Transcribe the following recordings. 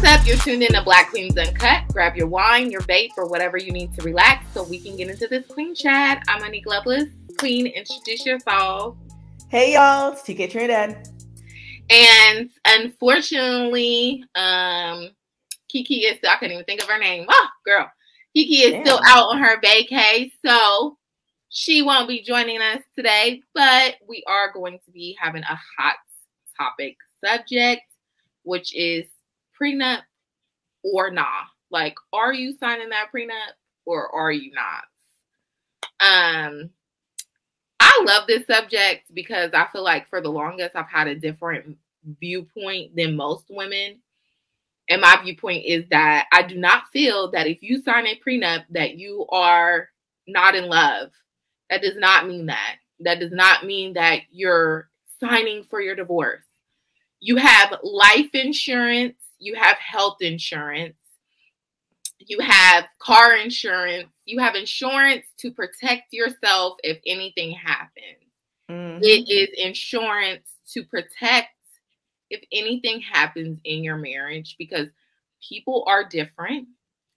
up? You're tuned in to Black Queens Uncut. Grab your wine, your vape, or whatever you need to relax so we can get into this Queen Chat. I'm Monique Lovelace. Queen, introduce yourself. Hey y'all, it's TK Trinidad. And unfortunately, Kiki is still, I can't even think of her name. Oh, girl. Kiki is still out on her vacay, so she won't be joining us today, but we are going to be having a hot topic subject, which is prenup or nah. Like, are you signing that prenup or are you not? I love this subject because I feel like for the longest I've had a different viewpoint than most women. And my viewpoint is that I do not feel that if you sign a prenup that you are not in love. That does not mean that. That does not mean that you're signing for your divorce. You have life insurance. You have health insurance. You have car insurance. You have insurance to protect yourself if anything happens. Mm-hmm. It is insurance to protect if anything happens in your marriage, because people are different.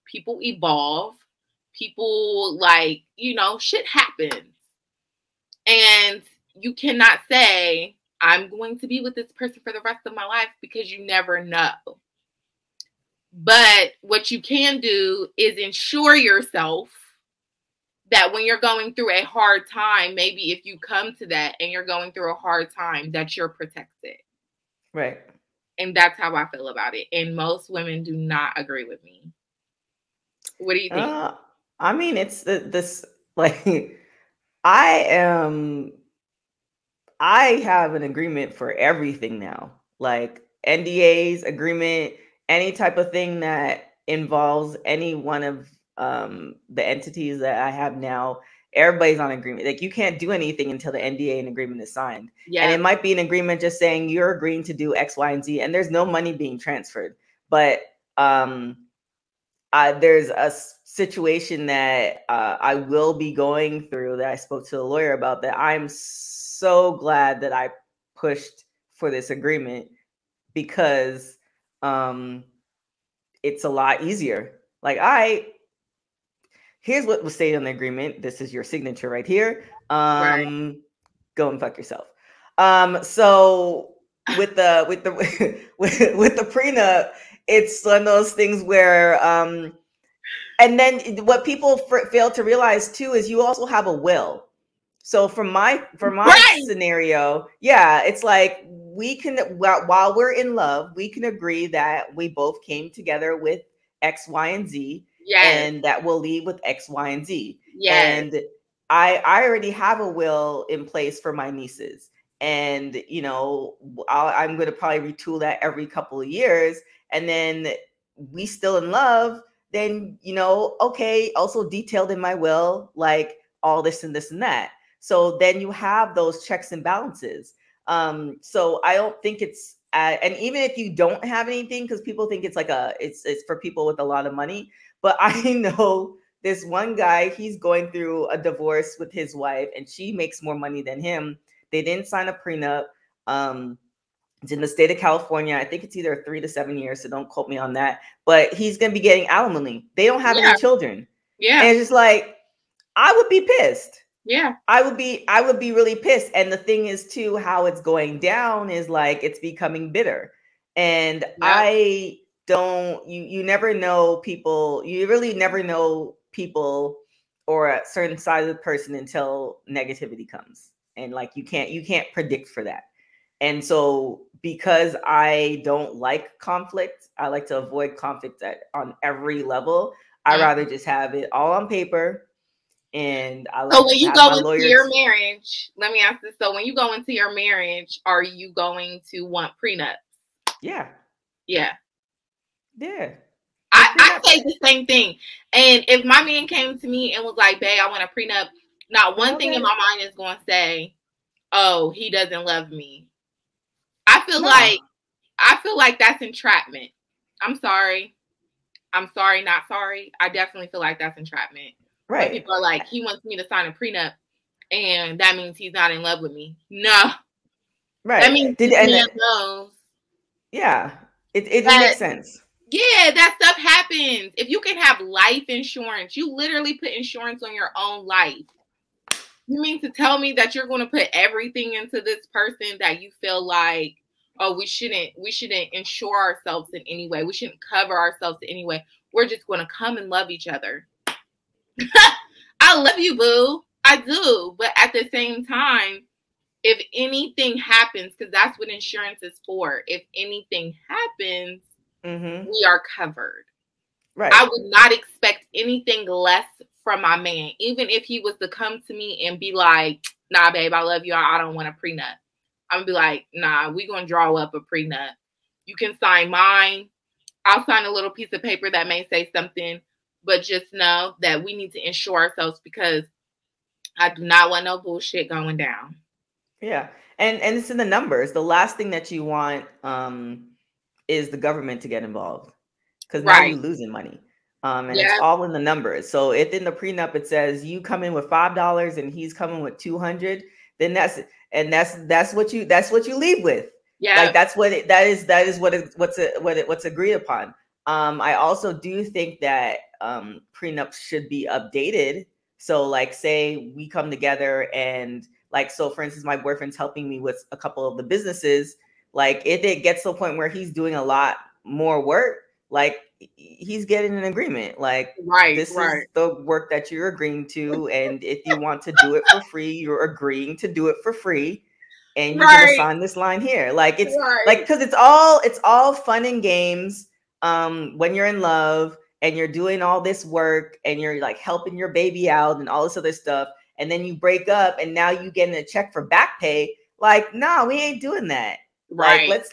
People evolve. People, like, shit happens. And you cannot say, I'm going to be with this person for the rest of my life, because you never know. But what you can do is ensure yourself that when you're going through a hard time, maybe if you come to that and you're going through a hard time, that you're protected. Right. And that's how I feel about it. And most women do not agree with me. What do you think? I mean, it's this, like, I have an agreement for everything now, like NDAs, agreement, any type of thing that involves any one of the entities that I have now. Everybody's on agreement. Like, you can't do anything until the NDA and agreement is signed. Yeah. And it might be an agreement just saying you're agreeing to do X, Y, and Z, and there's no money being transferred. But there's a situation that I will be going through that I spoke to a lawyer about, that I'm so glad that I pushed for this agreement, because it's a lot easier. Like, here's what was stated on the agreement. This is your signature right here. Right. Go and fuck yourself. So with the with the prenup, it's one of those things where and then what people fail to realize too is you also have a will. So for my right. scenario, yeah, it's like we can, while we're in love, we can agree that we both came together with X, Y, and Z. Yes. And that will leave with X, Y, and Z. Yes. And I already have a will in place for my nieces. And, I'm going to probably retool that every couple of years. And then we still in love, then, okay, also detailed in my will, like all this and this and that. So then you have those checks and balances. So I don't think it's, and even if you don't have anything, because people think it's like it's for people with a lot of money. But I know this one guy, he's going through a divorce with his wife, and she makes more money than him. They didn't sign a prenup. It's in the state of California. I think it's either 3 to 7 years, so don't quote me on that. But he's going to be getting alimony. They don't have any children. Yeah. And it's just like, I would be pissed. Yeah. I would be really pissed. And the thing is too, how it's going down is like, it's becoming bitter. And you never know people. You really never know people or a certain side of the person until negativity comes. And like, you can't predict for that. And so because I don't like conflict, I like to avoid conflict on every level. I'd rather just have it all on paper. And so when you go into your marriage, let me ask this. So when you go into your marriage, are you going to want prenups? Yeah. Yeah. Yeah. I say the same thing. And if my man came to me and was like, babe, I want a prenup, not one thing in my mind is going to say, oh, he doesn't love me. I feel like that's entrapment. I'm sorry, not sorry. I definitely feel like that's entrapment. Right. When people are like, he wants me to sign a prenup, and that means he's not in love with me. No. Right. That means he knows. Yeah. It makes sense. Yeah, that stuff happens. If you can have life insurance, you literally put insurance on your own life. You mean to tell me that you're going to put everything into this person that you feel like, oh, we shouldn't insure ourselves in any way. We shouldn't cover ourselves in any way. We're just going to come and love each other. I love you, boo. I do. But at the same time, if anything happens, because that's what insurance is for, if anything happens, we are covered. Right. I would not expect anything less from my man, even if he was to come to me and be like, nah, babe, I love you. I don't want a prenup. I'm going to be like, nah, we're going to draw up a prenup. You can sign mine. I'll sign a little piece of paper that may say something, but just know that we need to insure ourselves because I do not want no bullshit going down. Yeah. And it's in the numbers. The last thing that you want is the government to get involved, because now you're losing money. And it's all in the numbers. So if in the prenup it says you come in with $5 and he's coming with 200, then that's what you leave with. Yeah, like that's what what's agreed upon. I also do think that prenups should be updated. So like, say we come together and like, so for instance, my boyfriend's helping me with a couple of the businesses. Like if it gets to a point where he's doing a lot more work, like he's getting an agreement. Like, this is the work that you're agreeing to. And if you want to do it for free, you're agreeing to do it for free. And you're going to sign this line here. Like it's like, cause it's all fun and games. When you're in love and you're doing all this work and you're like helping your baby out and all this other stuff. And then you break up and now you getting a check for back pay. Like, no, we ain't doing that. Like, let's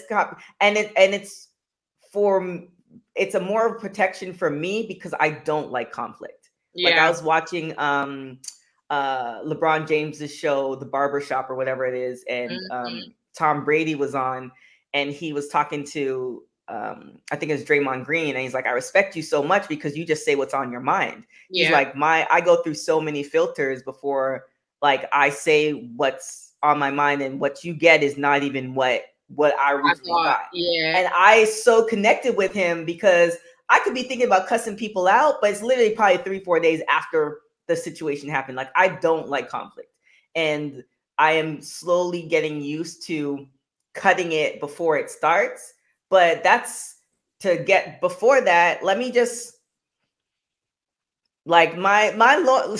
copy. And it's a more protection for me because I don't like conflict. Yeah. Like I was watching LeBron James's show, The Barbershop or whatever it is, and Tom Brady was on, and he was talking to I think it's Draymond Green, and he's like, I respect you so much because you just say what's on your mind. Yeah. He's like, I go through so many filters before like I say what's on my mind, and what you get is not even what I originally thought. Yeah. And I so connected with him because I could be thinking about cussing people out, but it's literally probably 3-4 days after the situation happened. Like I don't like conflict, and I am slowly getting used to cutting it before it starts. But that's to get before that. Let me just like my law.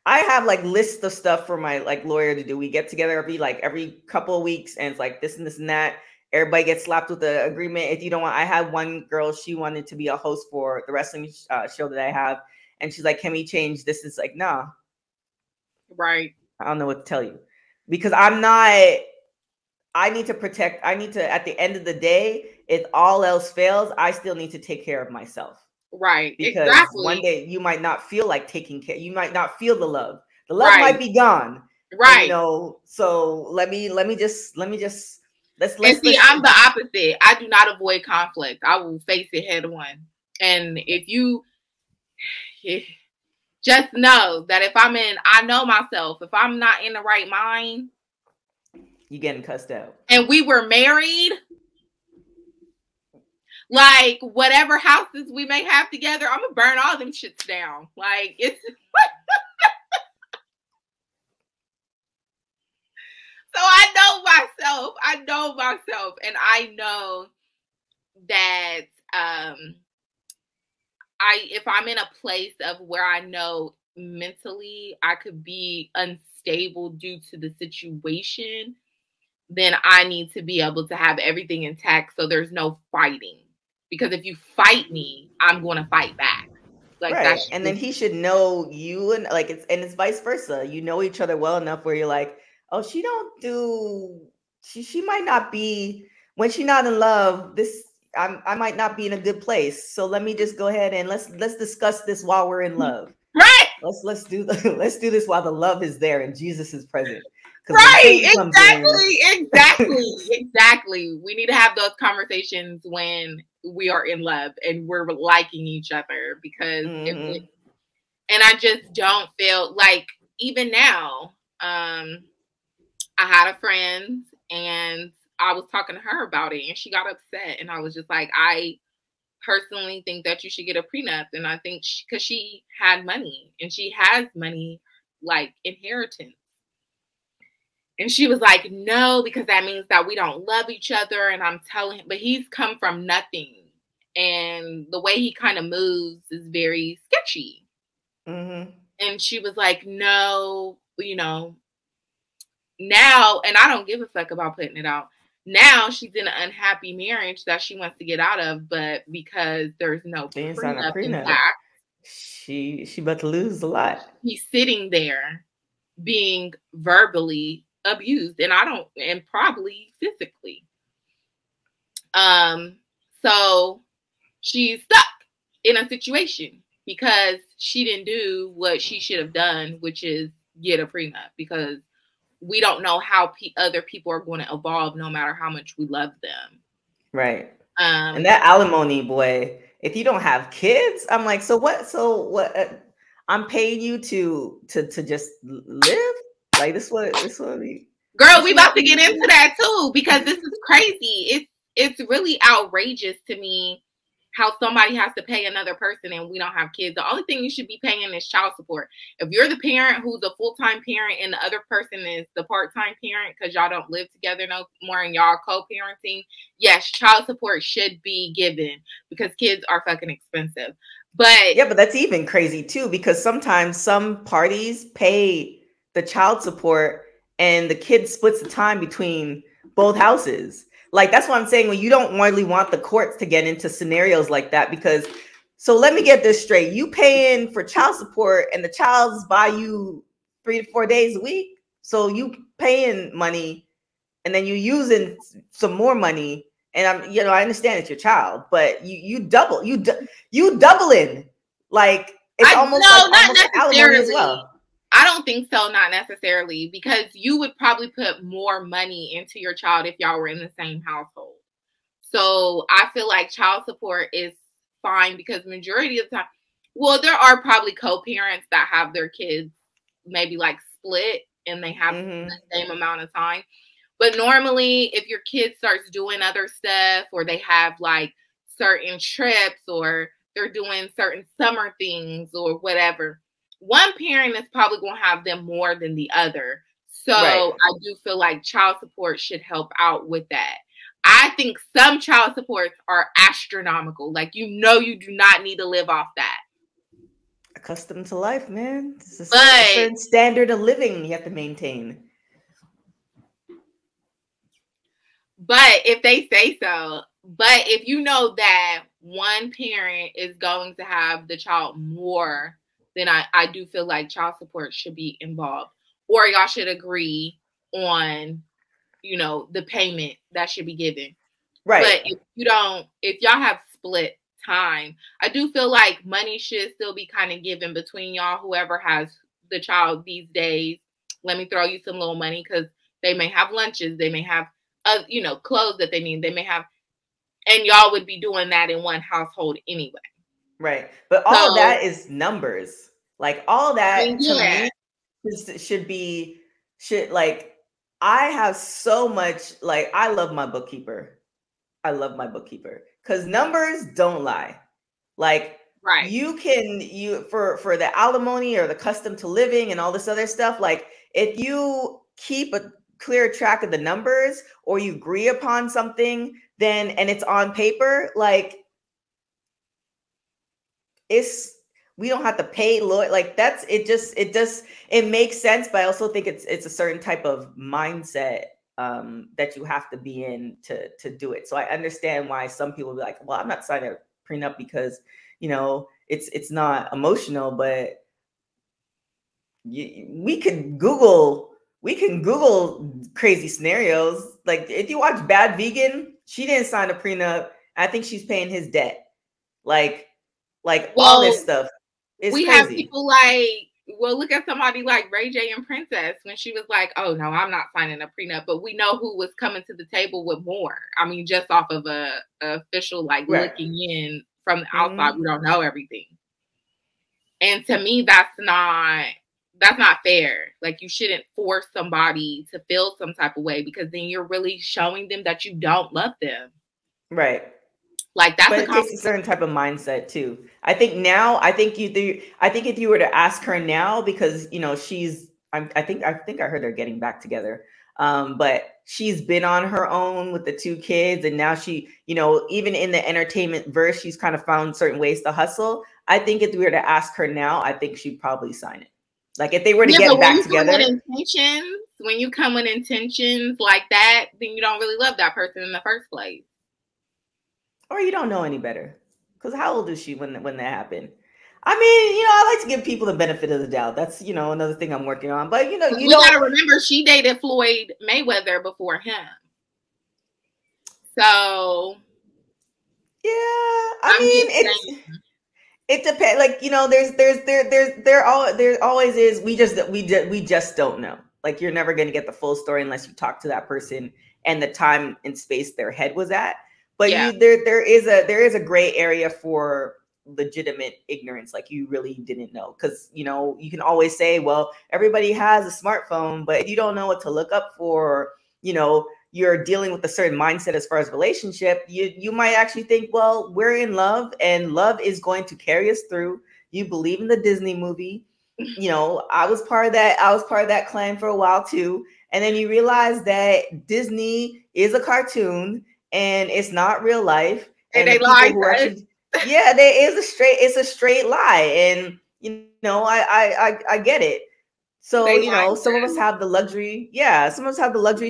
I have like lists of stuff for my like lawyer to do. We get together every couple of weeks, and it's like this and this and that. Everybody gets slapped with the agreement. If you don't want, I had one girl, she wanted to be a host for the wrestling show that I have, and she's like, "Can we change this?" It's like, nah. Right. I don't know what to tell you because I'm not. I need to protect. I need to, at the end of the day, if all else fails, I still need to take care of myself. Right. Because one day you might not feel like taking care. You might not feel the love. The love might be gone. Right. You know, so let's see, I'm the opposite. I do not avoid conflict. I will face it head on. And if you just know that I know myself, if I'm not in the right mind, you getting cussed out. And we were married, like whatever houses we may have together, I'm gonna burn all them shits down. Like it's so I know myself, and I know that if I'm in a place of where I know mentally I could be unstable due to the situation, then I need to be able to have everything intact so there's no fighting. Because if you fight me, I'm going to fight back. Like right. And then he should know you, and like it's vice versa. You know each other well enough where you're like, oh, she might not be, when she's not in love, I might not be in a good place. So let me just go ahead and let's discuss this while we're in love. Right. Let's do this while the love is there and Jesus is present. Right. Exactly. We need to have those conversations when we are in love and we're liking each other, because and I just don't feel like, even now, I had a friend and I was talking to her about it and she got upset. And I was just like, I personally think that you should get a prenup. And I think because she had money and she has money, like inheritance. And she was like, no, because that means that we don't love each other. And I'm telling him, but he's come from nothing. And the way he kind of moves is very sketchy. Mm-hmm. And she was like, no, you know, now, and I don't give a fuck about putting it out. Now she's in an unhappy marriage that she wants to get out of, but because there's no prenup intact, she about to lose a lot. He's sitting there being verbally abused, and probably physically. So she's stuck in a situation because she didn't do what she should have done, which is get a prenup, because we don't know how other people are going to evolve no matter how much we love them. Right. And that alimony, boy, if you don't have kids, I'm like, so what, I'm paying you to just live? Like this what we Girl, we about to get into that too, because this is crazy. It's really outrageous to me how somebody has to pay another person and we don't have kids. The only thing you should be paying is child support. If you're the parent who's a full-time parent and the other person is the part-time parent because y'all don't live together no more and y'all co-parenting, yes, child support should be given because kids are fucking expensive. But yeah, but that's even crazy too, because sometimes some parties pay the child support and the kid splits the time between both houses. Like, that's what I'm saying, when you don't really want the courts to get into scenarios like that, because, so let me get this straight. You paying for child support and the child's by you 3 to 4 days a week. So you paying money and then you using some more money. And I understand it's your child, but you doubling. Like, it's almost alimony as well. I don't think so, not necessarily, because you would probably put more money into your child if y'all were in the same household. So I feel like child support is fine because majority of the time, well, there are probably co-parents that have their kids maybe like split and they have the same amount of time. But normally if your kid starts doing other stuff or they have like certain trips or they're doing certain summer things or whatever, one parent is probably going to have them more than the other. So right. I do feel like child support should help out with that. I think some child supports are astronomical. Like, you do not need to live off that. Accustomed to life, man. It's a certain standard of living you have to maintain. But if they say so, but if you know that one parent is going to have the child more, then I do feel like child support should be involved. Or y'all should agree on, the payment that should be given. Right. But if y'all have split time, I do feel like money should still be kind of given between y'all, whoever has the child these days. Let me throw you some little money because they may have lunches. They may have, clothes that they need. They may have, and y'all would be doing that in one household anyway. Right. But all of that is numbers. Like, all that to me should like, I have so much, like, I love my bookkeeper. Because numbers don't lie. Like, right. For the alimony or the custom to living and all this other stuff, like, if you keep a clear track of the numbers or you agree upon something, then, and it's on paper, like, we don't have to pay lawyer. Like, it makes sense, but I also think it's a certain type of mindset that you have to be in to do it. So I understand why some people be like, well, I'm not signing a prenup because, it's not emotional, but we can Google crazy scenarios. Like, if you watch Bad Vegan, she didn't sign a prenup. I think she's paying his debt. Like all this stuff. It's crazy. Have people like, well, look at somebody like Ray J and Princess when she was like, oh, no, I'm not signing a prenup. But we know who was coming to the table with more. I mean, just off of a official, like, right. Looking in from the outside, we don't know everything. And to me, that's that's not fair. Like, you shouldn't force somebody to feel some type of way, because then you're really showing them that you don't love them. Right. Like, that's but it takes a certain type of mindset too. I think if you were to ask her now, because I think I heard they're getting back together. But she's been on her own with the 2 kids, and now she, even in the entertainment verse, she's kind of found certain ways to hustle. I think if we were to ask her now, I think she'd probably sign it. Like, if they were to get back together. When you come with intentions like that, then you don't really love that person in the first place. Or you don't know any better. Because how old is she when that happened? I mean, I like to give people the benefit of the doubt. That's, another thing I'm working on. But, you gotta remember, she dated Floyd Mayweather before him. So, yeah, I mean, it depends. Like, there always is. We just don't know. Like, you're never going to get the full story unless you talk to that person and the time and space their head was at. But yeah. there is a gray area for legitimate ignorance, like you really didn't know, because you can always say, well, everybody has a smartphone, but if you don't know what to look up for, you're dealing with a certain mindset as far as relationship, you might actually think, well, we're in love and love is going to carry us through. You believe in the Disney movie. I was part of that clan for a while too, and then you realize that Disney is a cartoon and it's not real life, and the people who actually it's a straight lie, and I get it. So some of us have the luxury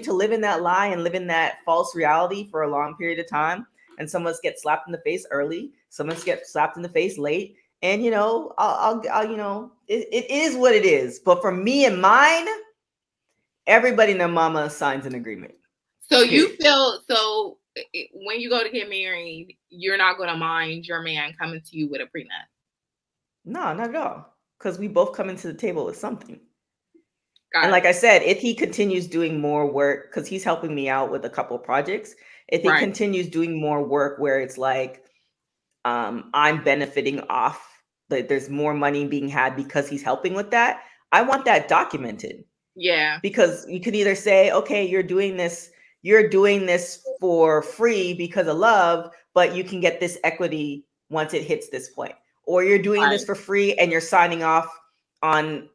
to live in that lie and live in that false reality for a long period of time, and some of us get slapped in the face early, some of us get slapped in the face late, and I'll it is what it is. But for me and mine, everybody and their mama signs an agreement. So you feel when you go to get married, you're not going to mind your man coming to you with a prenup? No, not at all. Because we both come into the table with something. And like I said, if he continues doing more work, because he's helping me out with a couple of projects, if he continues doing more work where it's like I'm benefiting off, that there's more money being had because he's helping with that, I want that documented. Yeah. Because you could either say, okay, you're doing this for free because of love, but you can get this equity once it hits this point. Or you're doing this for free and you're signing off on,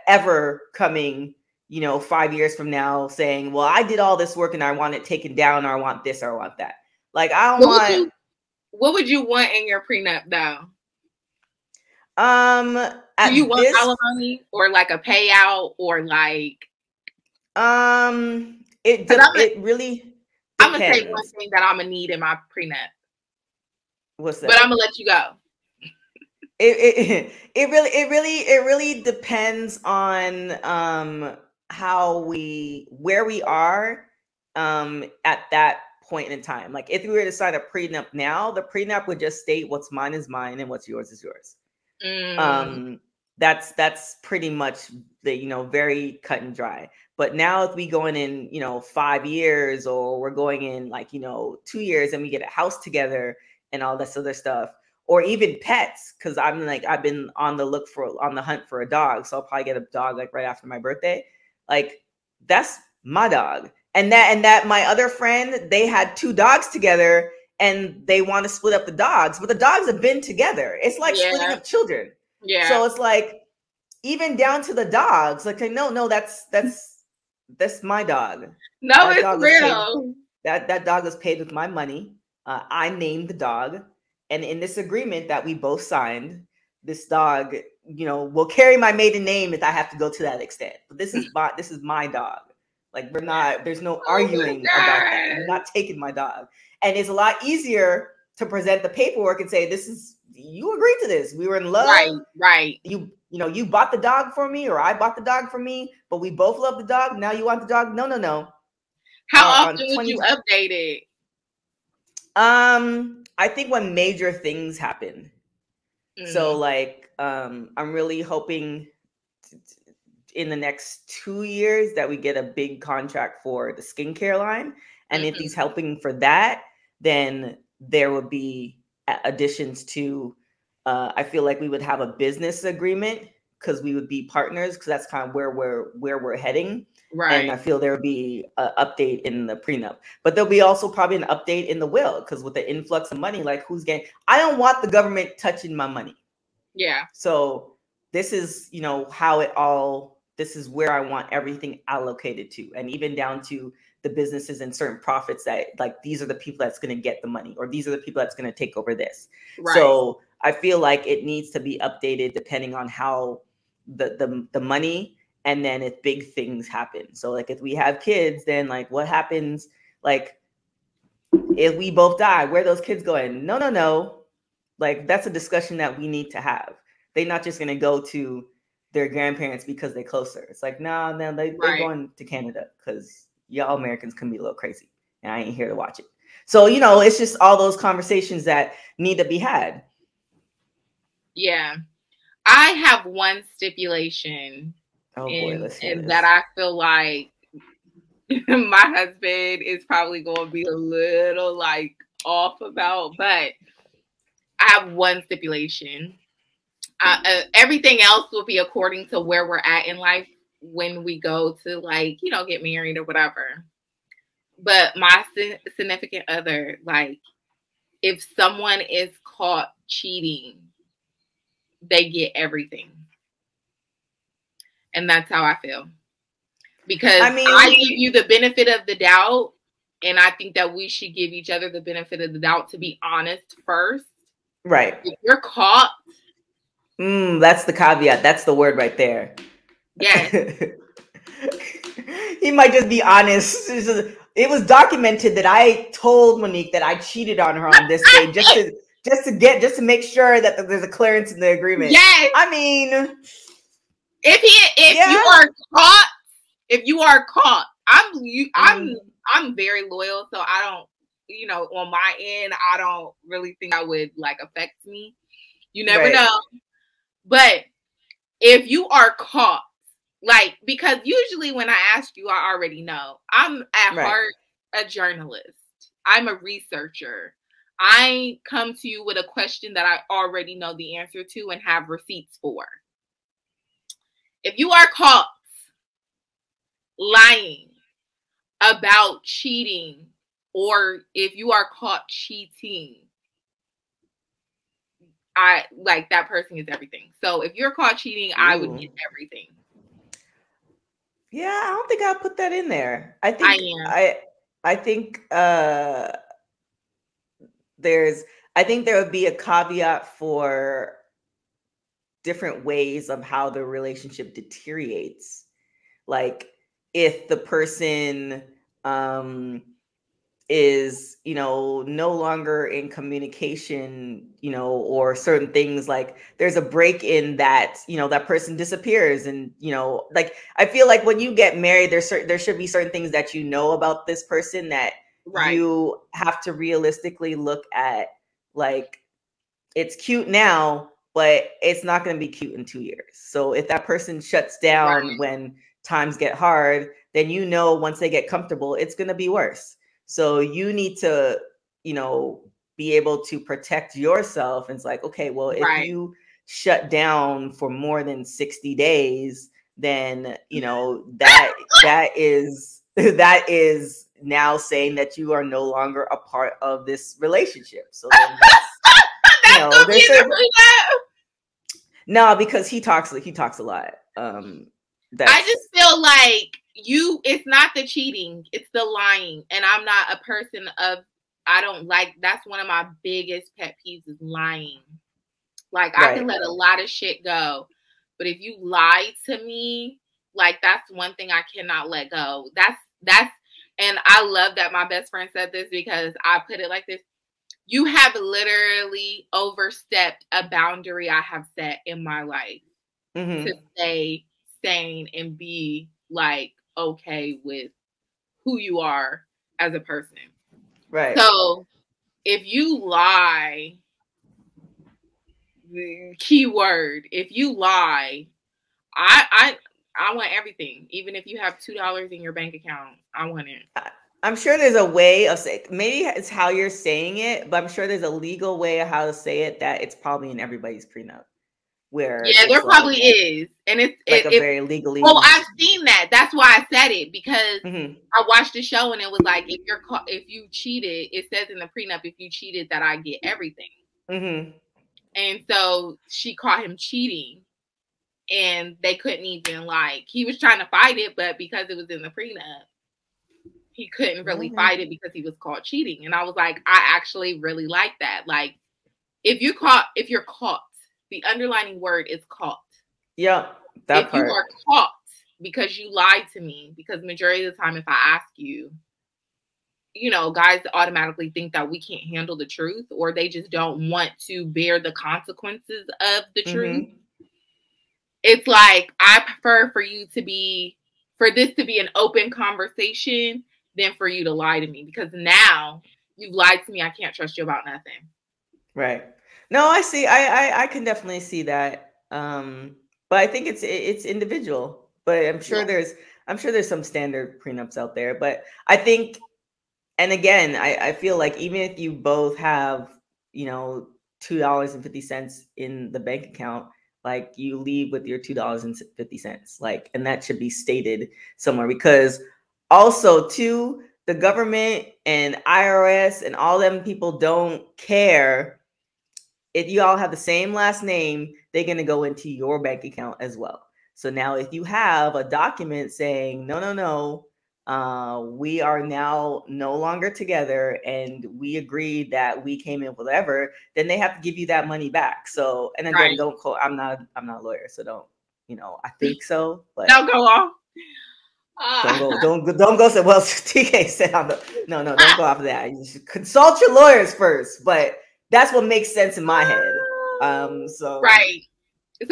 ever coming, 5 years from now saying, well, I did all this work and I want it taken down, or I want this, or I want that. Like, I don't want. What would you want in your prenup though? Do you want alimony or like a payout or like? It really depends. I'm gonna say one thing that I'm gonna need in my prenup. What's that? But I'm gonna let you go. It really depends on where we are at that point in time. Like, if we were to sign a prenup now, the prenup would just state what's mine is mine and what's yours is yours. That's pretty much the very cut and dry. But now if we going in 5 years, or we're going in 2 years, and we get a house together and all this other stuff, or even pets, because I've been on the hunt for a dog, so I'll probably get a dog right after my birthday. Like, that's my dog. And that my other friend, they had 2 dogs together and they want to split up the dogs, but the dogs have been together. It's like splitting up children. Yeah. So it's like, even down to the dogs, like, no, that's my dog. No, it's real. That dog was paid with my money. I named the dog. And in this agreement that we both signed, this dog, will carry my maiden name if I have to go to that extent. But this is my dog. Like, there's no arguing about that. You're not taking my dog. And it's a lot easier to present the paperwork and say, you agreed to this. We were in love. Right. You bought the dog for me, or I bought the dog for me, but we both love the dog. Now you want the dog? No. How often would you update it? I think when major things happen. So I'm really hoping in the next 2 years that we get a big contract for the skincare line. And if he's helping for that, then there would be additions to, I feel like we would have a business agreement because we would be partners, because that's kind of where we're heading. Right. And I feel there would be an update in the prenup, but there'll be also probably an update in the will, because with the influx of money, like who's getting, I don't want the government touching my money. Yeah. So this is, you know, how it all, this is where I want everything allocated to, and even down to the businesses and certain profits that, like, these are the people that's going to get the money, or these are the people that's going to take over this. Right. So I feel like it needs to be updated depending on how the money, and then if big things happen. So like if we have kids, then like what happens, like if we both die, where are those kids going? No. Like that's a discussion that we need to have. They're not just going to go to their grandparents because they're closer. It's like, no, they're going to Canada because y'all Americans can be a little crazy, and I ain't here to watch it. So, you know, it's just all those conversations that need to be had. Yeah. I have one stipulation and that I feel like my husband is probably going to be a little like off about, but I have one stipulation. Everything else will be according to where we're at in life when we go to, like, you know, get married or whatever. But my significant other, like, if someone is caught cheating, they get everything. And that's how I feel. Because I give you the benefit of the doubt, and I think that we should give each other the benefit of the doubt to be honest first. Right. If you're caught. That's the caveat. That's the word right there. Yes. He might just be honest. It was documented that I told Monique that I cheated on her on this day just to make sure that there's a clearance in the agreement. Yes. I mean, if you are caught, I'm very loyal, so I don't, you know, on my end, I don't really think that would like affect me. You never know. But if you are caught, like, because usually when I ask you, I already know. I'm at heart a journalist. I'm a researcher. I come to you with a question that I already know the answer to and have receipts for. If you are caught lying about cheating, or if you are caught cheating, I like that person is everything. So if you're caught cheating, I would get everything. Yeah, I don't think I'll put that in there. I think there would be a caveat for different ways of how the relationship deteriorates. Like if the person is, you know, no longer in communication, you know, or certain things, like there's a break in that, you know, that person disappears. And, you know, like I feel like when you get married, there should be certain things that you know about this person that you have to realistically look at. Like it's cute now, but it's not going to be cute in 2 years. So if that person shuts down when times get hard, then, you know, once they get comfortable, it's going to be worse. So you need to, you know, be able to protect yourself. And it's like, okay, well, if you shut down for more than 60 days, then, you know, that is now saying that you are no longer a part of this relationship. So then that's, you know, no, because he talks a lot. I just feel like it's not the cheating, it's the lying. And I'm not a person of, I don't like, that's one of my biggest pet peeves is lying. Like I can let a lot of shit go, but if you lie to me, like that's one thing I cannot let go. That's, and I love that my best friend said this because I put it like this. You have literally overstepped a boundary I have set in my life to stay sane and be like okay with who you are as a person. Right. So if you lie, the key word, if you lie, I want everything. Even if you have $2 in your bank account, I want it. I'm sure there's a way of saying, maybe it's how you're saying it, but I'm sure there's a legal way of how to say it that it's probably in everybody's prenup. where yeah, there probably is, and it's like a very legally. Well, I've seen that. That's why I said it, because Mm-hmm. I watched the show and it was like, if you cheated, it says in the prenup, if you cheated, that I get everything. Mm-hmm. And so she caught him cheating, and they couldn't even, like, he was trying to fight it, but because it was in the prenup, he couldn't really fight it because he was caught cheating. And I was like, I actually really like that. Like, if you're caught, the underlining word is caught. Yeah, that if part. You are caught because you lied to me, because majority of the time, if I ask you, you know, guys automatically think that we can't handle the truth, or they just don't want to bear the consequences of the truth. It's like, I prefer for this to be an open conversation than for you to lie to me, because now you've lied to me. I can't trust you about nothing. Right. No, I see. I can definitely see that. But I think it's individual. But I'm sure there's some standard prenups out there. But I think, and again, I feel like even if you both have, you know, $2.50 in the bank account, like, you leave with your $2.50, like, and that should be stated somewhere, because also too, the government and IRS and all them people don't care if you all have the same last name. They're going to go into your bank account as well. So now if you have a document saying, no, we are now no longer together and we agreed that we came in whatever, then they have to give you that money back. So, and again, don't quote, I'm not a lawyer, so don't, I think so, but don't go off. Don't go say, well, TK said no, don't go off of that. You should consult your lawyers first, but that's what makes sense in my head. So right.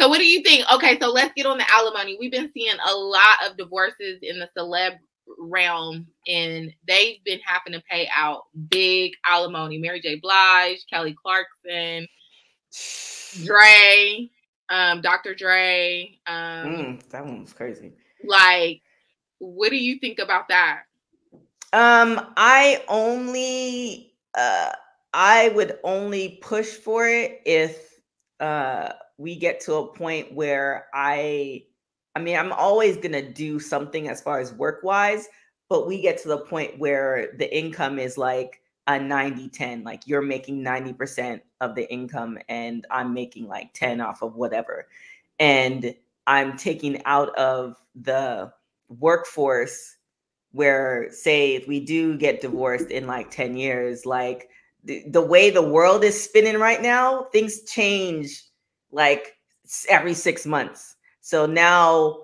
So what do you think? Okay, so let's get on the alimony. We've been seeing a lot of divorces in the celeb realm, and they've been having to pay out big alimony. Mary J. Blige, Kelly Clarkson, Dre, Dr. Dre. That one was crazy. Like, what do you think about that? I would only push for it if we get to a point where I'm always gonna do something as far as work wise, but we get to the point where the income is like a 90-10, like you're making 90% of the income and I'm making like 10 off of whatever, and I'm taking out of the workforce, where, say, if we do get divorced in like 10 years, like the way the world is spinning right now, things change like every 6 months. So now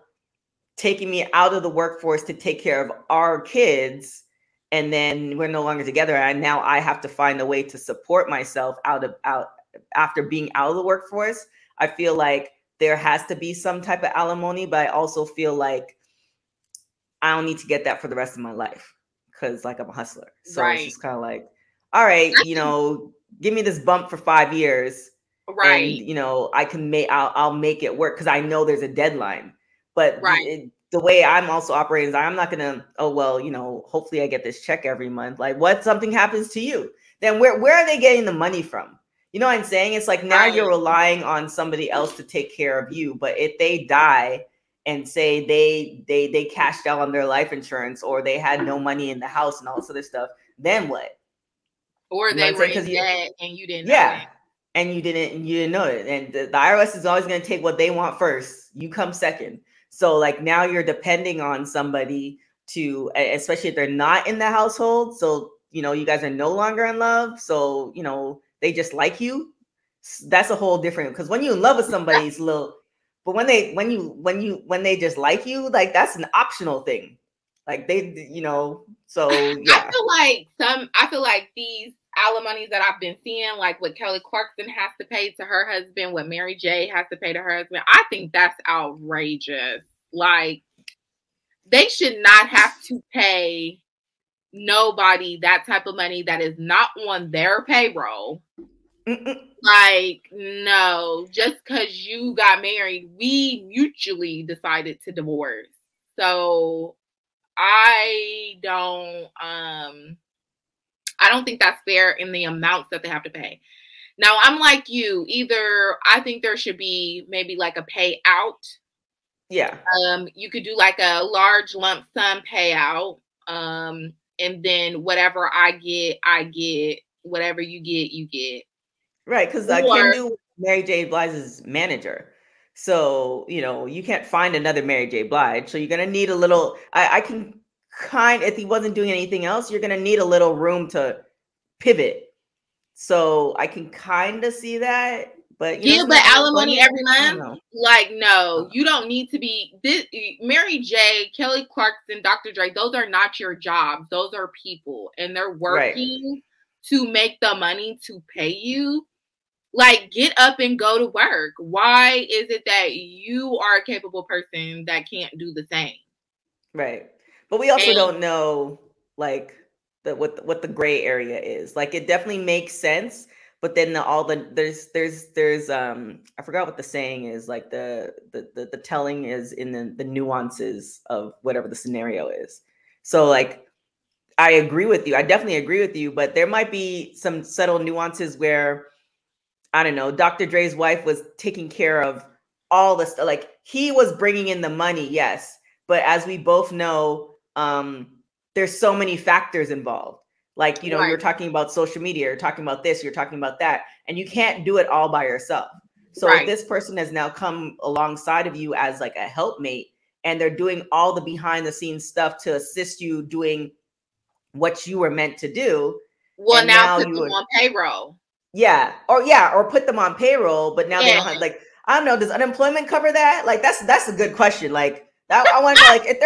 taking me out of the workforce to take care of our kids, and then we're no longer together, and now I have to find a way to support myself out after being out of the workforce. I feel like there has to be some type of alimony, but I also feel like I don't need to get that for the rest of my life, because, like, I'm a hustler. So It's just kind of like, all right, give me this bump for 5 years. Right. And, I can I'll make it work, because I know there's a deadline. But the way I'm also operating is I'm not going to, hopefully I get this check every month. Like, what something happens to you, then where are they getting the money from? You know what I'm saying? It's like, now you're relying on somebody else to take care of you. But if they die and say they cashed out on their life insurance, or they had no money in the house and all this other stuff, then what? Or they were in debt and you didn't know it. And you didn't know it. And the IRS is always going to take what they want first. You come second. So, like, now you're depending on somebody to, especially if they're not in the household. So, you guys are no longer in love. So, they just like you. That's a whole different, because when you're in love with somebody, it's a little, but when they just like you, like, that's an optional thing. Like, so yeah. I feel like these alimonies that I've been seeing, like what Kelly Clarkson has to pay to her husband, what Mary J has to pay to her husband, I think that's outrageous. Like, they should not have to pay nobody that type of money that is not on their payroll. Like, no, just because you got married, we mutually decided to divorce. So I don't think that's fair in the amounts that they have to pay. Now I'm like you. Either I think there should be maybe like a payout. Yeah. You could do like a large lump sum payout. And then whatever I get, I get. Whatever you get, you get. Right, because Kim knew Mary J. Blige's manager. So, you know, you can't find another Mary J. Blige. So you're going to need a little, I can if he wasn't doing anything else, you're going to need a little room to pivot. So I can kind of see that. But, you know, but alimony every month? Like, no, you don't need to be. Mary J., Kelly Clarkson, Dr. Dre, those are not your jobs. Those are people. And they're working to make the money to pay you. Like, get up and go to work. Why is it that you are a capable person that can't do the same? Right. But we also don't know, like, what the gray area is. Like, it definitely makes sense. But then there's I forgot what the saying is. Like the telling is in the nuances of whatever the scenario is. So like, I agree with you. I definitely agree with you. But there might be some subtle nuances where, I don't know, Dr. Dre's wife was taking care of all the stuff. Like, he was bringing in the money, yes. But as we both know, there's so many factors involved. Like, you know, you're talking about social media, you're talking about this, you're talking about that, and you can't do it all by yourself. So if this person has now come alongside of you as like a helpmate, and they're doing all the behind the scenes stuff to assist you doing what you were meant to do. Well, now put them on payroll. Yeah, or put them on payroll, but now they don't have, like, I don't know, does unemployment cover that? Like, that's a good question. Like, that, I want to know, like, if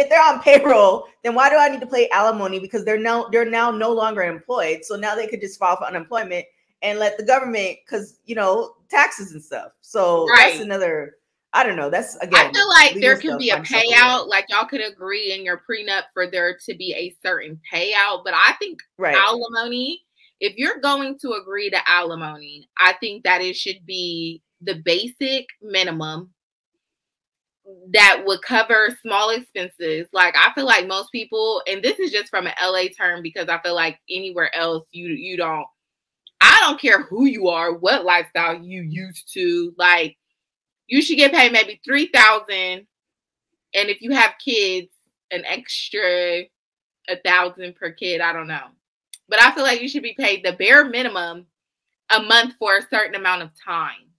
they're on payroll, then why do I need to pay alimony? Because they're now no longer employed, so now they could just file for unemployment and let the government, because, you know, taxes and stuff. So that's another. I don't know. That's, again, I feel like there could be a payout. Like, y'all could agree in your prenup for there to be a certain payout, but I think alimony. If you're going to agree to alimony, I think that it should be the basic minimum that would cover small expenses. Like, I feel like most people, and this is just from an LA term, because I feel like anywhere else you don't, I don't care who you are, what lifestyle you used to, like, you should get paid maybe $3,000, and if you have kids, an extra $1,000 per kid. I don't know. But I feel like you should be paid the bare minimum a month for a certain amount of time.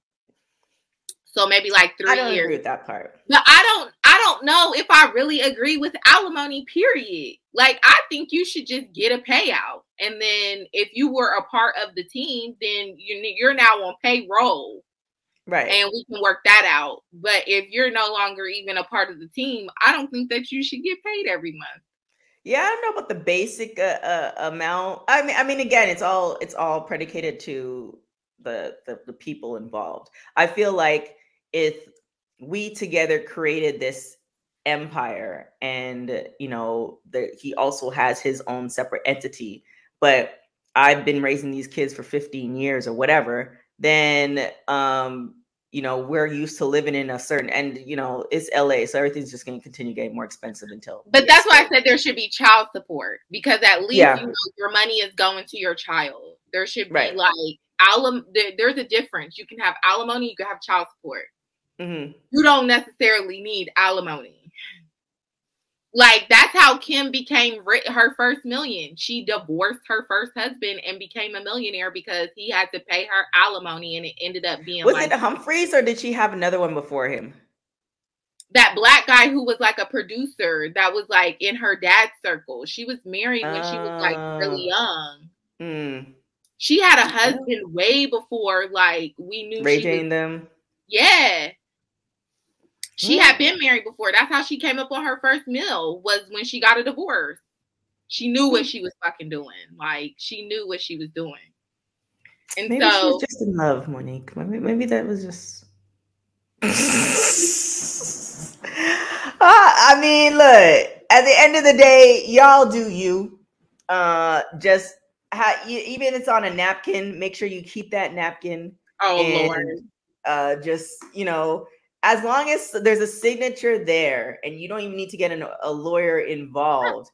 So maybe like 3 years. I don't agree with that part. But I don't know if I really agree with alimony, period. Like, I think you should just get a payout. And then if you were a part of the team, then you're now on payroll. Right. And we can work that out. But if you're no longer even a part of the team, I don't think that you should get paid every month. Yeah, I don't know about the basic amount. I mean, again, it's all predicated to the people involved. I feel like if we together created this empire, and you know, he also has his own separate entity, but I've been raising these kids for 15 years or whatever, then you know, we're used to living in a certain, and you know, it's LA, so everything's just going to continue getting more expensive until. But that's why I said there should be child support, because at least you know your money is going to your child. There should be like there's a difference. You can have alimony, you can have child support. Mm-hmm. You don't necessarily need alimony. Like, that's how Kim became her first million. She divorced her first husband and became a millionaire because he had to pay her alimony, and it ended up being Was it Humphreys, or did she have another one before him? That black guy who was like a producer that was like in her dad's circle. She was married when she was like really young. She had a husband way before like we knew Ray J and them. Yeah. She had been married before. That's how she came up on her first meal, was when she got a divorce. She knew what she was fucking doing. Like, she knew what she was doing. And maybe she was just in love, Monique. Maybe that was just. I mean, look. At the end of the day, y'all do you. Just even if it's on a napkin, make sure you keep that napkin. Oh, Lord. Just, you know. As long as there's a signature there, and you don't even need to get a lawyer involved,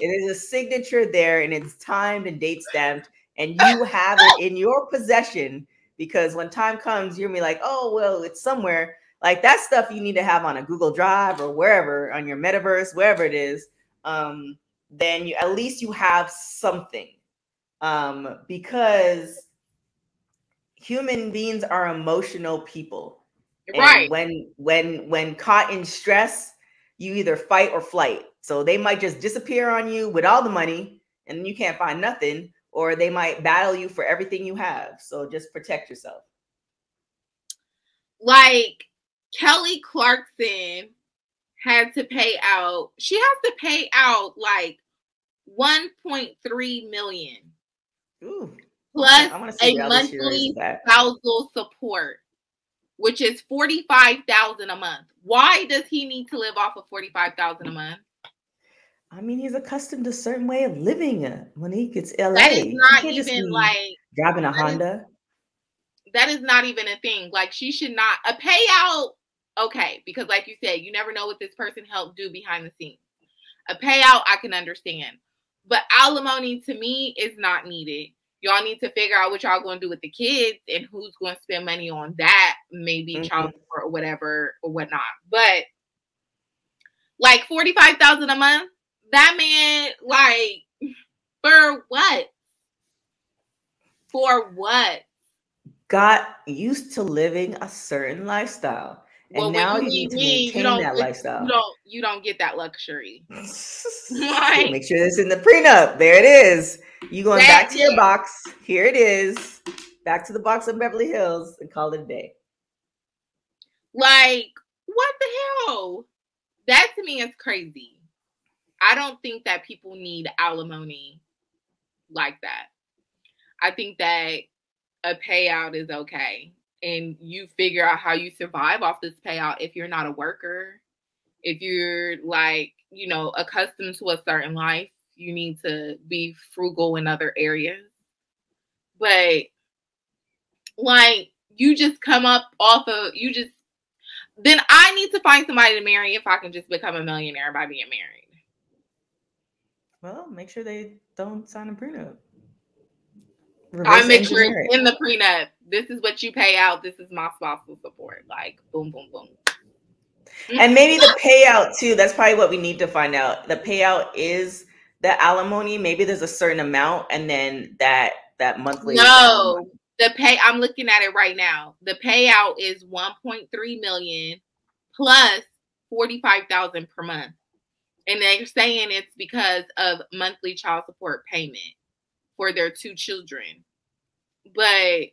it is a signature there, and it's timed and date stamped, and you have it in your possession, because when time comes, you're gonna be like, oh, well, it's somewhere. Like that stuff you need to have on a Google Drive or wherever, on your metaverse, wherever it is. Then you at least you have something. Because human beings are emotional people. Right. And when caught in stress, you either fight or flight. So they might just disappear on you with all the money and you can't find nothing, or they might battle you for everything you have. So just protect yourself. Like Kelly Clarkson had to pay out, she has to pay out like 1.3 million. Ooh. Plus a monthly spousal support, which is $45,000 a month. Why does he need to live off of $45,000 a month? I mean, he's accustomed to a certain way of living when he gets LA. That is not even like driving a Honda. That is not even a thing. Like, she should not, a payout, okay, because like you said, you never know what this person helped do behind the scenes. A payout, I can understand. But alimony to me is not needed. Y'all need to figure out what y'all going to do with the kids and who's going to spend money on that, maybe child support or whatever or whatnot. But like $45,000 a month, that man, like, for what? For what? Got used to living a certain lifestyle. And well, now you need to maintain that lifestyle. You don't get that luxury. Like, make sure it's in the prenup. There it is. You going back to your box. Here it is. Back to the box in Beverly Hills and call it a day. Like, what the hell? That to me is crazy. I don't think that people need alimony like that. I think that a payout is okay. And you figure out how you survive off this payout if you're not a worker. If you're like, you know, accustomed to a certain life, you need to be frugal in other areas. But like, you just come up off of, then I need to find somebody to marry if I can just become a millionaire by being married. Well, make sure they don't sign a prenup. I make sure it's in the prenup. This is what you pay out. This is my spousal support. Like, boom, boom, boom. And maybe the payout too. That's probably what we need to find out. The payout is the alimony. Maybe there's a certain amount, and then that monthly. No, I'm looking at it right now. The payout is 1.3 million plus 45,000 per month, and they're saying it's because of monthly child support payment for their 2 children. But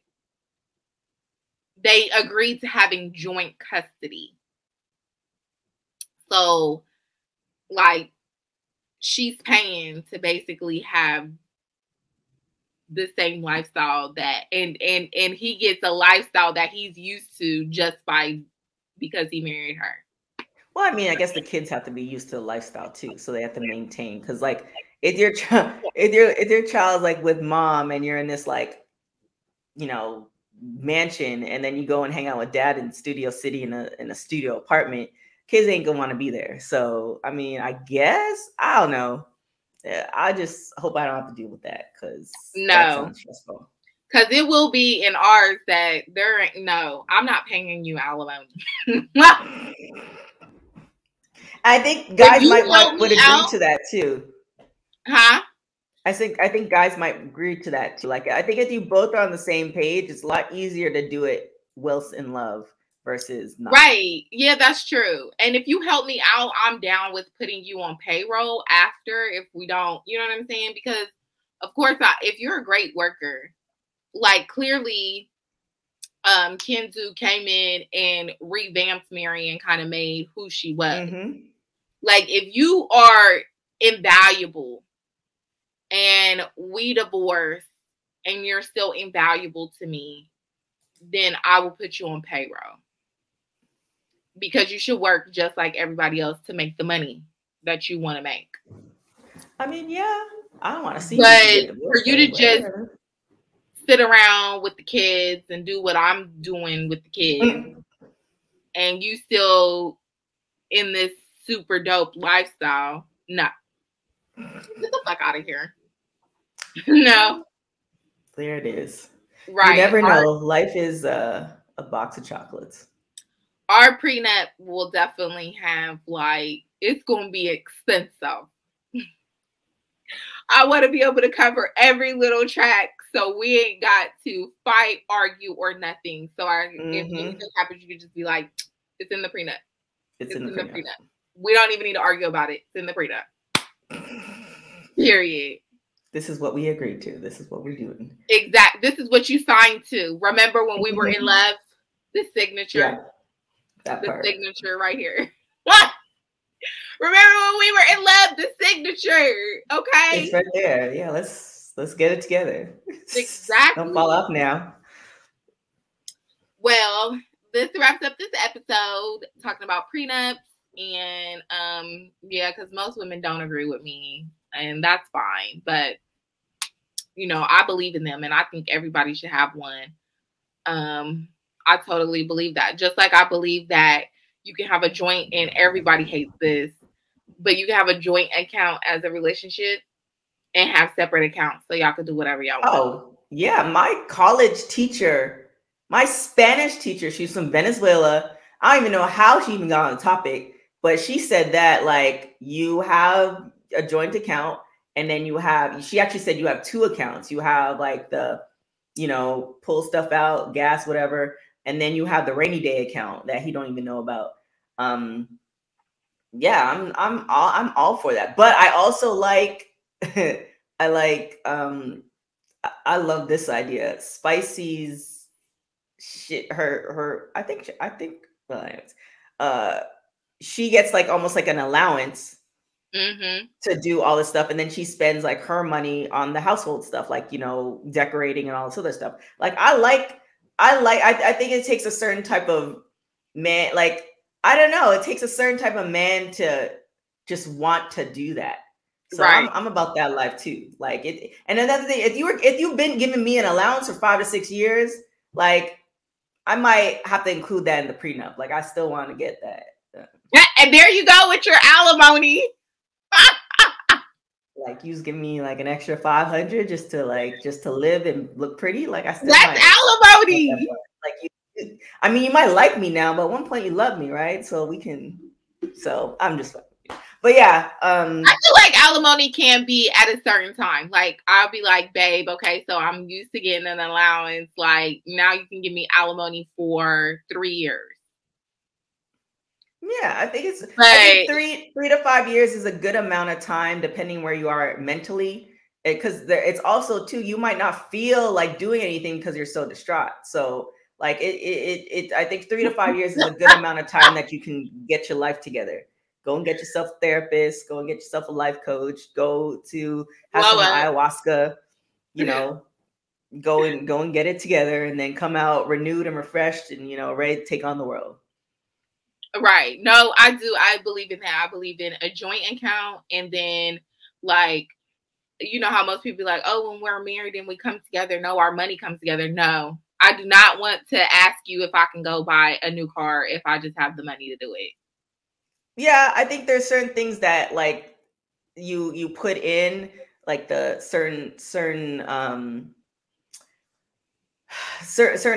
they agreed to having joint custody. So, like, she's paying to basically have the same lifestyle that, and he gets a lifestyle that he's used to just because he married her. Well, I mean, I guess the kids have to be used to the lifestyle too, so they have to maintain. Because, like, if your child's like with mom and you're in this, like, you know, mansion, and then you go and hang out with dad in Studio City in a studio apartment, kids ain't gonna want to be there. So, I mean, I guess, I don't know. I just hope I don't have to deal with that, because that sounds stressful. Because it will be in ours that there ain't, no, I'm not paying you alimony. I think guys would agree to that too. Huh? I think guys might agree to that too. Like, I think if you both are on the same page, it's a lot easier to do it whilst in love versus not. Right. Yeah, that's true. And if you help me out, I'm down with putting you on payroll after, if we don't, you know what I'm saying? Because of course, if you're a great worker, like, clearly Kenzu came in and revamped Mary and kind of made who she was. Like, if you are invaluable and we divorce and you're still invaluable to me, then I will put you on payroll. Because you should work just like everybody else to make the money that you want to make. I mean, yeah, I don't want to see. But for you to just sit around with the kids and do what I'm doing with the kids, and you still in this super dope lifestyle, no. Get the fuck out of here. No. There it is. Right. You never know. Life is a box of chocolates. Our prenup will definitely have, like, it's going to be expensive. I want to be able to cover every little track so we ain't got to fight, argue, or nothing. So if anything happens, you can just be like, it's in the prenup. It's in the prenup. We don't even need to argue about it. It's in the prenup. Period. This is what we agreed to. This is what we're doing. Exactly. This is what you signed to. Remember when we were in love? The signature. Yeah. That the part. signature right here. What? Remember when we were in love? The signature. Okay. It's right there. Yeah, let's get it together. Exactly. Don't fall off now. Well, this wraps up this episode talking about prenups. And yeah, because most women don't agree with me, and that's fine. But you know, I believe in them, and I think everybody should have one. I totally believe that. Just like I believe that you can have a joint, and everybody hates this, but you can have a joint account as a relationship and have separate accounts, so y'all can do whatever y'all want. Oh yeah, my college teacher, my Spanish teacher, she's from Venezuela. I don't even know how she even got on the topic. But she said that, like, you have a joint account, and then she actually said you have two accounts. You have, like, the, you know, pull stuff out, gas, whatever. And then you have the rainy day account that he don't even know about. Yeah, I'm all for that. But I also like, I love this idea. Spicy's shit, I think, she gets like almost like an allowance to do all this stuff, and then she spends like her money on the household stuff, like, you know, decorating and all this other stuff. Like I think it takes a certain type of man, like, I don't know, it takes a certain type of man to just want to do that. So right. I'm about that life too. Like it. And another thing, if you've been giving me an allowance for 5 to 6 years, like, I might have to include that in the prenup. Like, I still want to get that. And there you go with your alimony. Like, you was giving me like an extra 500 just to live and look pretty. Like, I still that's alimony. Like, I mean, you might like me now, but at one point you love me, right? So we can. So I'm just. But yeah, I feel like alimony can be at a certain time. Like, I'll be like, babe, okay, so I'm used to getting an allowance. Like, now you can give me alimony for 3 years. Yeah, I think I think 3 to 5 years is a good amount of time, depending where you are mentally. Because it's also too, you might not feel like doing anything because you're so distraught. So like I think 3 to 5 years is a good amount of time that you can get your life together. Go and get yourself a therapist. Go and get yourself a life coach. Go to have some ayahuasca. You know, go and get it together, and then come out renewed and refreshed, and, you know, ready to take on the world. Right. No, I do. I believe in that. I believe in a joint account, and then, like, you know how most people be like, oh, when we're married and we come together, no, our money comes together. No, I do not want to ask you if I can go buy a new car if I just have the money to do it. Yeah, I think there's certain things that, like, you put in, like the certain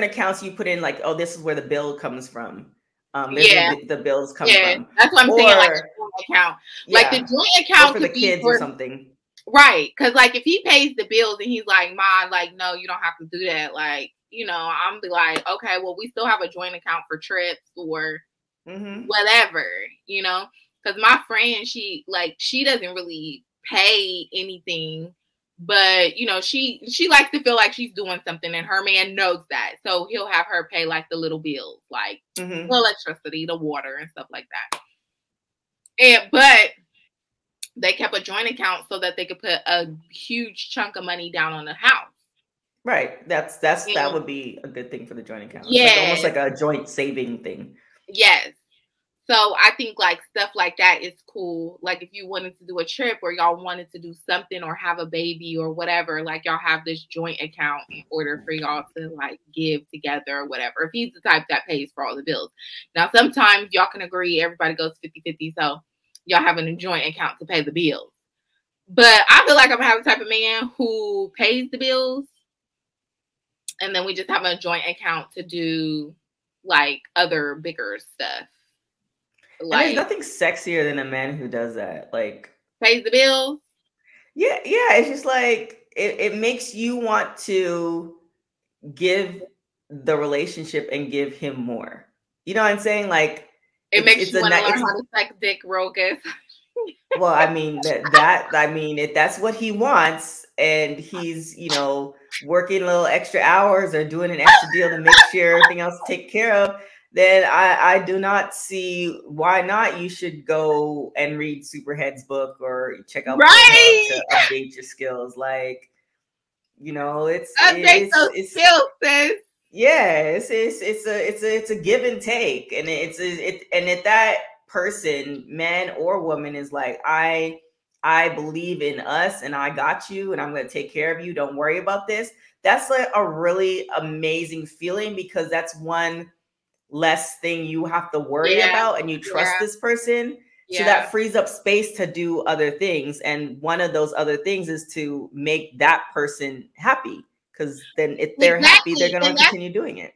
accounts you put in, like, oh, this is where the bill comes from. The bills come from. That's what I'm saying. Like, a joint account, like the joint account for the kids or something. Right, because like if he pays the bills and he's like, "Ma, like, no, you don't have to do that." Like, you know, I'm be like, okay, well, we still have a joint account for trips or whatever, you know. Because my friend, she doesn't really pay anything, but, you know, she likes to feel like she's doing something, and her man knows that, so he'll have her pay like the little bills, like the electricity, the water, and stuff like that. But they kept a joint account so that they could put a huge chunk of money down on the house. Right. That would be a good thing for the joint account. Yeah. Like, almost like a joint saving thing. Yes. So I think like stuff like that is cool. Like if you wanted to do a trip, or y'all wanted to do something, or have a baby or whatever, like y'all have this joint account in order for y'all to like give together or whatever. If he's the type that pays for all the bills. Now, sometimes y'all can agree, everybody goes 50-50. So y'all having a joint account to pay the bills. But I feel like I'm having the type of man who pays the bills And then we just have a joint account to do like other bigger stuff. Like, and there's nothing sexier than a man who does that. Like, pays the bills. Yeah. It's just like it makes you want to give the relationship and give him more. You know what I'm saying? Like, it makes you want to learn how to suck dick real good. Well, I mean if that's what he wants, and he's, you know, working a little extra hours or doing an extra deal to make sure everything else is taken care of, then I do not see why not. You should go and read Superhead's book or check out Prenup to update your skills. Like, you know, it's skills, sis. Yeah, it's a give and take, and if that person, man or woman, is like, I believe in us and I got you and I'm going to take care of you, don't worry about this. That's like a really amazing feeling, because that's one less thing you have to worry about, and you trust this person. So that frees up space to do other things. And one of those other things is to make that person happy, because then if they're happy, they're going to continue doing it.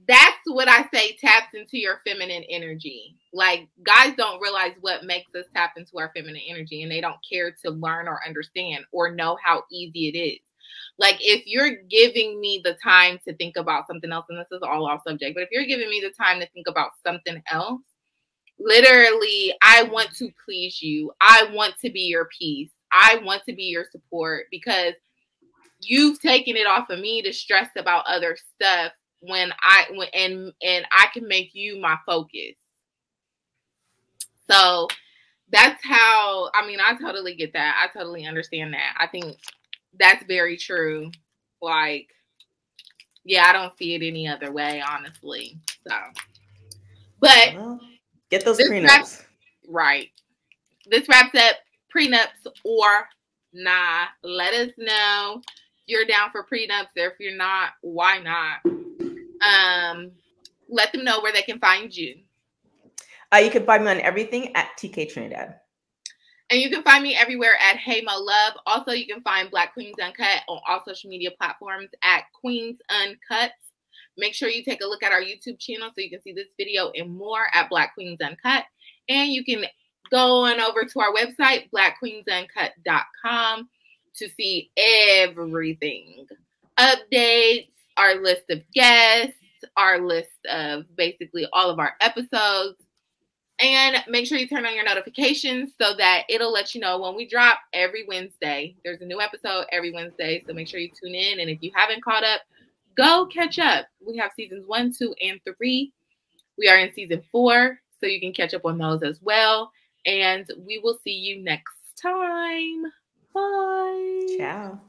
That's what I say taps into your feminine energy. Like, guys don't realize what makes us tap into our feminine energy, and they don't care to learn or understand or know how easy it is. Like, if you're giving me the time to think about something else, and this is all off subject, but if you're giving me the time to think about something else, literally, I want to please you. I want to be your peace. I want to be your support, because you've taken it off of me to stress about other stuff and I can make you my focus. So that's how, I mean, I totally get that. I totally understand that. I think that's very true. Like, yeah, I don't see it any other way, honestly. So, but get those prenups. Right. This wraps up prenups or nah. Let us know if you're down for prenups, or if you're not, why not? Let them know where they can find you. You can find me on everything at TK Trinidad. And you can find me everywhere at Hey Mo Love. Also, you can find Black Queens Uncut on all social media platforms at Queens Uncut. Make sure you take a look at our YouTube channel so you can see this video and more at Black Queens Uncut. And you can go on over to our website, blackqueensuncut.com, to see everything. Updates, our list of guests, our list of basically all of our episodes. And make sure you turn on your notifications so that it'll let you know when we drop every Wednesday. There's a new episode every Wednesday, so make sure you tune in. And if you haven't caught up, go catch up. We have seasons 1, 2, and 3. We are in season 4, so you can catch up on those as well. And we will see you next time. Bye. Ciao.